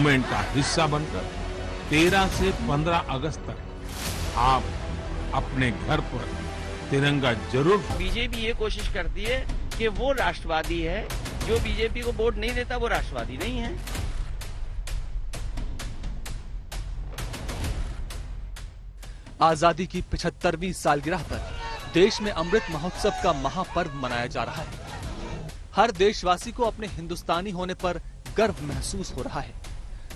Movement का हिस्सा बनकर 13 से 15 अगस्त तक आप अपने घर पर तिरंगा जरूर। बीजेपी ये कोशिश करती है कि वो राष्ट्रवादी है, जो बीजेपी को वोट नहीं देता वो राष्ट्रवादी नहीं है। आजादी की 75वीं सालगिरह पर देश में अमृत महोत्सव का महापर्व मनाया जा रहा है। हर देशवासी को अपने हिंदुस्तानी होने पर गर्व महसूस हो रहा है।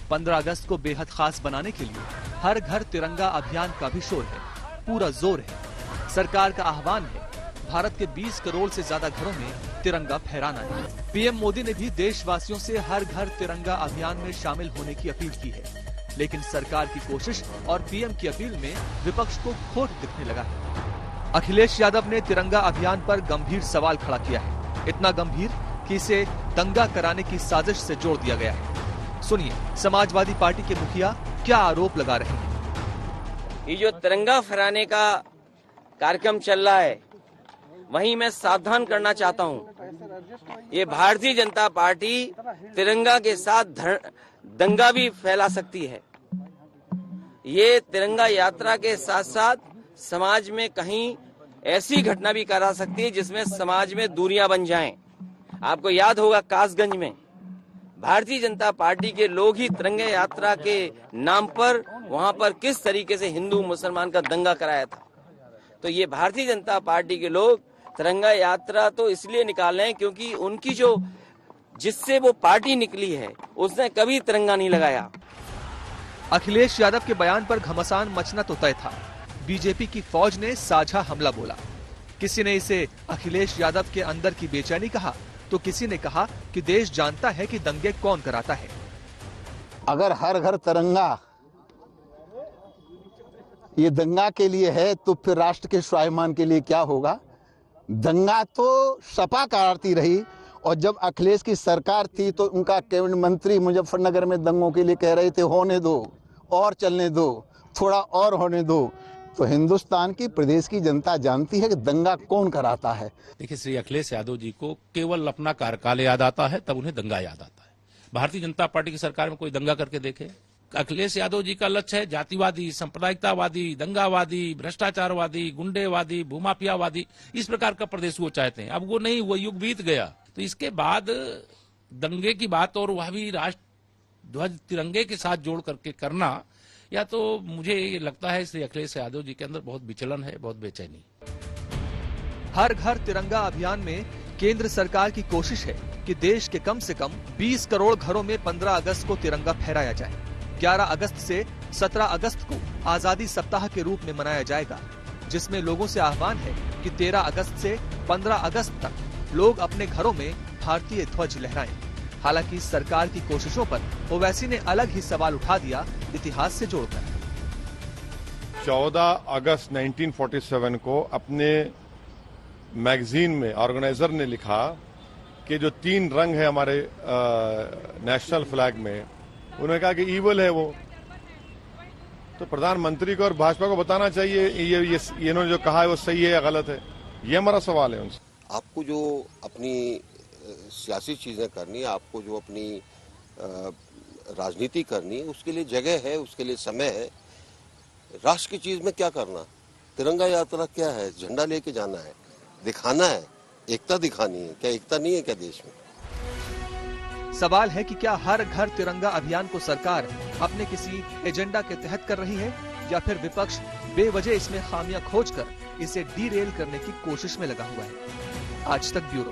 15 अगस्त को बेहद खास बनाने के लिए हर घर तिरंगा अभियान का भी शोर है, पूरा जोर है। सरकार का आह्वान है, भारत के 20 करोड़ से ज्यादा घरों में तिरंगा फहराना है। पीएम मोदी ने भी देशवासियों से हर घर तिरंगा अभियान में शामिल होने की अपील की है, लेकिन सरकार की कोशिश और पीएम की अपील में विपक्ष को खोट दिखने लगा है। अखिलेश यादव ने तिरंगा अभियान पर गंभीर सवाल खड़ा किया है, इतना गंभीर कि इसे दंगा कराने की साजिश से जोड़ दिया गया है। सुनिए समाजवादी पार्टी के मुखिया क्या आरोप लगा रहे हैं। ये जो तिरंगा फहराने का कार्यक्रम चल रहा है, वहीं मैं सावधान करना चाहता हूं, ये भारतीय जनता पार्टी तिरंगा के साथ दंगा भी फैला सकती है। ये तिरंगा यात्रा के साथ साथ समाज में कहीं ऐसी घटना भी करा सकती है जिसमें समाज में दूरियां बन जाएं। आपको याद होगा कासगंज में भारतीय जनता पार्टी के लोग ही तिरंगा यात्रा के नाम पर वहां पर किस तरीके से हिंदू मुसलमान का दंगा कराया था। तो ये भारतीय जनता पार्टी के लोग तिरंगा यात्रा तो इसलिए निकाल रहे हैं क्योंकि उनकी जो जिससे वो पार्टी निकली है उसने कभी तिरंगा नहीं लगाया। अखिलेश यादव के बयान पर घमासान मचना तो तय था। बीजेपी की फौज ने साझा हमला बोला। किसी ने इसे अखिलेश यादव के अंदर की बेचैनी कहा, तो किसी ने कहा कि देश जानता है कि दंगे कौन कराता है। अगर हर घर तिरंगा ये दंगा के लिए है तो फिर राष्ट्र के स्वाभिमान के लिए क्या होगा। दंगा तो सपा कराती रही, और जब अखिलेश की सरकार थी तो उनका कैबिनेट मंत्री मुजफ्फरनगर में दंगों के लिए कह रहे थे होने दो और चलने दो, थोड़ा और होने दो। तो हिंदुस्तान की प्रदेश की जनता जानती है कि दंगा कौन कराता है। देखिए, श्री अखिलेश यादव जी को केवल अपना कार्यकाल याद आता है, तब उन्हें दंगा याद आता है। भारतीय जनता पार्टी की सरकार में कोई दंगा करके देखे। अखिलेश यादव जी का लक्ष्य है जातिवादी, सांप्रदायिकतावादी, दंगावादी, भ्रष्टाचारवादी, गुंडेवादी, भूमाफियावादी, इस प्रकार का प्रदेश वो चाहते हैं। अब वो नहीं, वो युग बीत गया। तो इसके बाद दंगे की बात और वह भी राष्ट्र ध्वज तिरंगे के साथ जोड़ करके करना, या तो मुझे ये लगता है श्री अखिलेश यादव जी के अंदर बहुत विचलन है, बहुत बेचैनी। हर घर तिरंगा अभियान में केंद्र सरकार की कोशिश है कि देश के कम से कम 20 करोड़ घरों में 15 अगस्त को तिरंगा फहराया जाए। 11 अगस्त से 17 अगस्त को आजादी सप्ताह के रूप में मनाया जाएगा, जिसमें लोगों से आह्वान है कि 13 अगस्त से 15 अगस्त तक लोग अपने घरों में भारतीय ध्वज लहराएं। हालांकि सरकार की कोशिशों पर ओवैसी ने अलग ही सवाल उठा दिया, इतिहास से जोड़कर। 14 अगस्त 1947 को अपने मैगजीन में ऑर्गेनाइजर ने लिखा कि जो 3 रंग है हमारे नेशनल फ्लैग में, उन्होंने कहा कि ईवल है वो। तो प्रधानमंत्री को और भाजपा को बताना चाहिए ये इन्होंने जो कहा है वो सही है या गलत है। ये हमारा सवाल है उनसे। आपको जो अपनी सियासी चीजें करनी है, आपको जो अपनी राजनीति करनी है, उसके लिए जगह है, उसके लिए समय है। राष्ट्र की चीज में क्या करना, तिरंगा यात्रा क्या है, झंडा लेके जाना है, दिखाना है, एकता दिखानी है। क्या एकता नहीं है क्या देश में? सवाल है कि क्या हर घर तिरंगा अभियान को सरकार अपने किसी एजेंडा के तहत कर रही है, या फिर विपक्ष बेवजह इसमें खामियां खोजकर इसे डीरेल करने की कोशिश में लगा हुआ है। आज तक ब्यूरो।